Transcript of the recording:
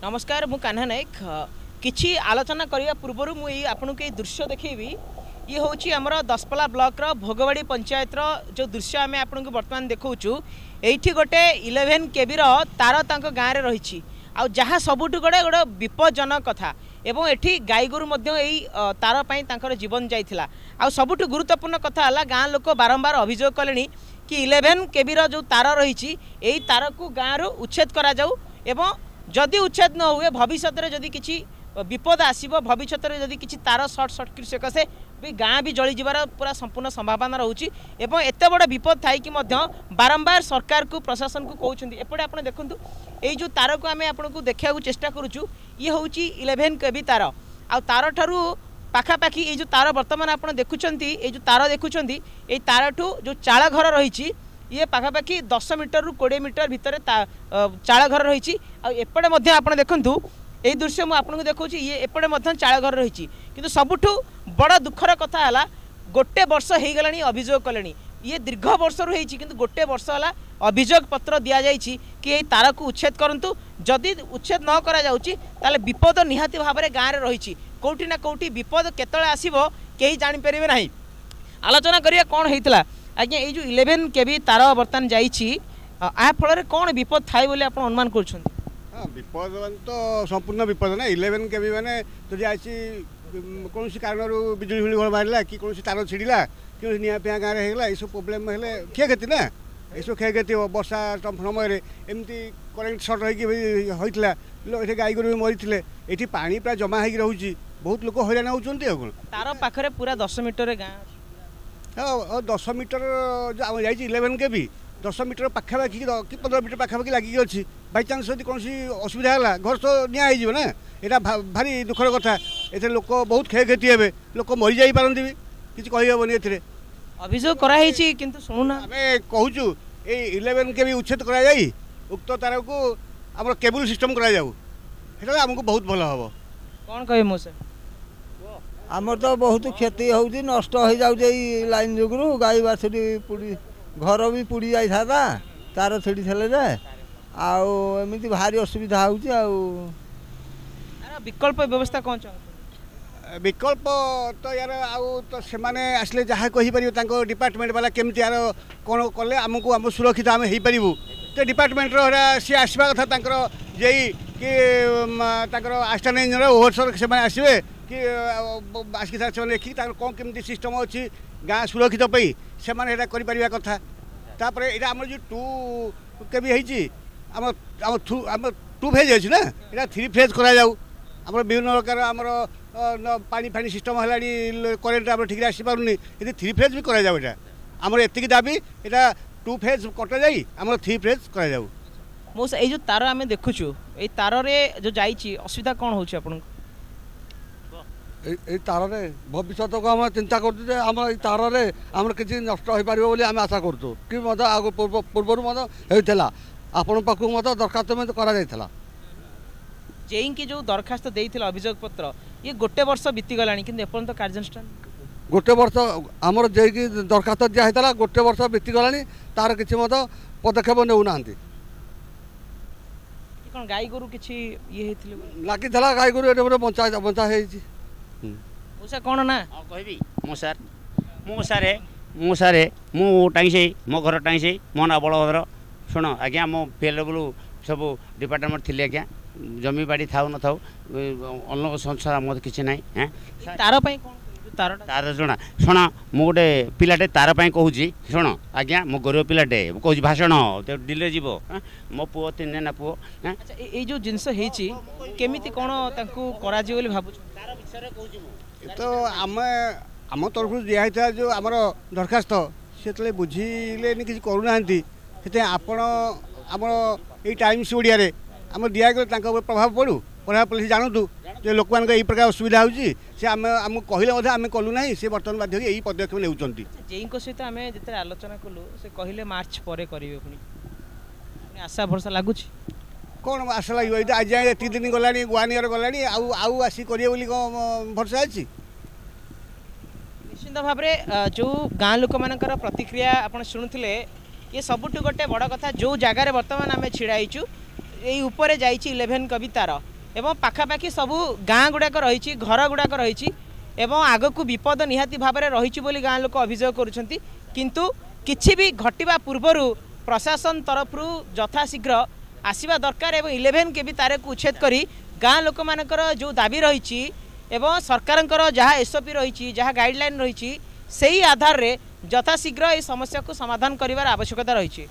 नमस्कार मु कान्हा नायक किछि आलोचना करिया पूर्व मुझे आपन के दृश्य देखी ये हूँ आमर दसपला ब्लॉक रो भोगवाड़ी पंचायत रो जो दृश्य आम आपन को बर्तमान देखु ये गोटे 11 केबी तार तांको गाँव में रही आ जहाँ सबुठ गोटे गोटे विपज्जनक कथा एवं एठी गाई गोरु यही तार पर जीवन जाइथिला आ सबुठ गुरुत्वपूर्ण कथा है गाँ लोक बारंबार अभियोग कले कि 11 केबी जो तार रही यही तार को गाँव रू उच्छेद करा जाऊ एवं जदि उच्छेद न हुए भविष्य में जदि किसी विपद आसब भविष्य में जदि किसी तार सर्ट सर्किट सकाशे भी गाँ भी जली जीवार पूरा संपूर्ण संभावना रोचे एवं एत बड़ विपद थी बारंबार सरकार को प्रशासन को कहते एपटे आप देखूँ यही जो तार को आम आपको देखा चेष्टा करुचु ये हूँ 11 केबी तार आ तार ठारू पाखापाखि ये जो तार बर्तमान आप देखुं ये जो तार देखुं ये तार ठू जो चाल घर रही ये पाखापाखि 10 मीटर रु 20 मीटर भितर चाल घर रही एपटे आप देखु यही दृश्य मुझे आपको देखा ये एपटे चाल घर रही कि सबुठ बड़ दुखर कथा है गोटे वर्ष हो गला अभियोग कले ये दीर्घ वर्ष रही कि गोटे वर्ष है अभियोग पत्र दि जाए कि यही तार को उच्छेद करूँ जदि उच्छेद न करा विपद निहाती भाव में गाँव में रही कौटी ना कौटी विपद केतले आसो कहीं जानीपर ना आलोचना करिया कौन होता आज्ञा ये जो 11 केबी तार बर्तमान जा फल कौन विपद थाए बोले आप अनुमान कर विपद तो संपूर्ण विपद ना 11 केबी मैंने जदि आसी कौन कारण बिजुली फिजुली घर मारे कि कौन तार छिड़ा कि निआ पिया गाँव में होगा ये प्रोब्लेम है क्षयक्षति ना ये क्षयक्षति वर्षा समय एमती करेन्ट सर्ट होता ये गाई गोरु मरी ये पा प्राय जमा हो रोचे बहुत लोग हईराण होती तार पाखे पूरा 10 मीटर गाँव हाँ 10 मीटर जो जा 11 केबी 10 मीटर पाखापाखि कि 15 मीटर पाखापाखि लगिक अच्छी बाई चान्स यदि कौन असुविधा है घर तो निजी ना यहाँ भारी दुखर कथा ये लोक बहुत क्षयक्षति हे लोक मरी जापारती भी किसी कहीहबनी ए अभियोग कराई किंतु शुणुना आम कहूँ ये 11 केबी उच्छेद करा जाई उक्त तार को आम केबुल सिस्टम करा जाऊ आमको बहुत भल हम कौन कहे मो से आमर तो बहुत क्षति हो नष्ट हो जाए लाइन जुगरू गाई बाछुरी पुड़ी घर भी पुड़ी जाता तार छिड़ी थे आमती भारी असुविधा हो विकल्प व्यवस्था कौन चाह विकल्प तो यार आउ तो से आसले जहाँ कहीपर डिपार्टमेंट वाला केमती यार कौन कले आमको आम सुरक्षित आम हो पारू तो डिपार्टमेंट सी आसवा कथा जे कि आस्टान इंजीनियर ओभरसर से आसवे कि आसिक से देखिए कौन केमती सिस्टम अच्छी गाँ सुरक्षित से कर कथा तापर ये आम जो 2 केबी है आम 2 फेज अच्छी ना यहाँ 3 फेज करा जाऊ आम विभिन्न प्रकार आमर पानी फानी सिस्टम है करेन्ट आम ठीक आसपार ये 3 फेज भी करा जाऊ यहाँ आमर एतिक दाबी यहाँ 2 फेज कटा जाई आम 3 फेज करा जाऊ मो ये जो तार आम देखुचु ये तार जो जाइए असुविधा कौन हो तार भविष्य को आम चिंता कर तार आम किसी नष्ट हो पार आम आशा करूँ कि आग पूर्वर होता आपण पाखु दरखास्त करा जेई की जो दरखास्त देइथिला अभियोग पत्र ये गोटे वर्ष बीतीगला कि एपर्यंत कार्यानुष्ठान गोटे वर्ष आमर जे कि दरखास्त दिया गोटे वर्ष बीतीगला तार किसी पदक्षेप नेउना कौन गाई गोरु किसी ये लगी गाई गोरु बंचा बंचा मौसा कौन ना कहबी मौसारे मु टांगसे मो घर टांगसे मो ना बलभद्र शुण आज्ञा मो PLW सब डिपार्टमेंट थी आज्ञा जमी बाड़ी था न था अन्न संसार मत किसी ना तार तार शुणा शुण मु गोटे पिलाटे तार कहूँ शुण आज्ञा मो गरीब पिलाटे कहूँ भाषण डिले जीव मो पुओ 3 ना पुओ ये जो जिनस केमी कौन कर भाव तो आम आम तरफ दिखाई जो आम दरखास्त से बुझिले किसी करूना आपण आम ये टाइम्स ओडिया आम दिगले प्रभाव पड़ू प्रभाव पड़े जानतु जो लोक मान यही प्रकार असुविधा होती आम कहले आम कलु ना सी बर्तमान बाध्य यही पदक्षेप नेउछंती जेई सहित आम जिते आलोचना कलु से कहले मार्च पर करेंगे पुणी आशा भरसा लगुच कौन आशा लगे आज जाए एत दिन गला 1 ईयर गला आउ आसी करेंगे कौन भरसा अच्छी निश्चित भाव में जो गाँ लोक मान प्रतिक्रिया आप शुणुले ये सबुठ गोटे बड़ कथा जो जगार बर्तमान आम छिड़ाईचु यही ऊपर जाइए 11 केबी तार एवं पाखापाखि सबू गाँ गुड़ाक रही घर गुड़ाक रही आग को विपद निहाती भाव में रही गाँ लोक अभियोग करुँच किंतु किछि भी घटिबा पूर्वर प्रशासन तरफ यथाशीघ्र आसवा दरकार एवं 11 के भी तार को उच्छेद करी गाँ लोक मानकर जो दाबी रही एवं सरकार जहाँ एसओपी रही जहाँ गाइडलाइन रही से ही आधार रे यथाशीघ्र ये समस्या को समाधान करिवार आवश्यकता रही।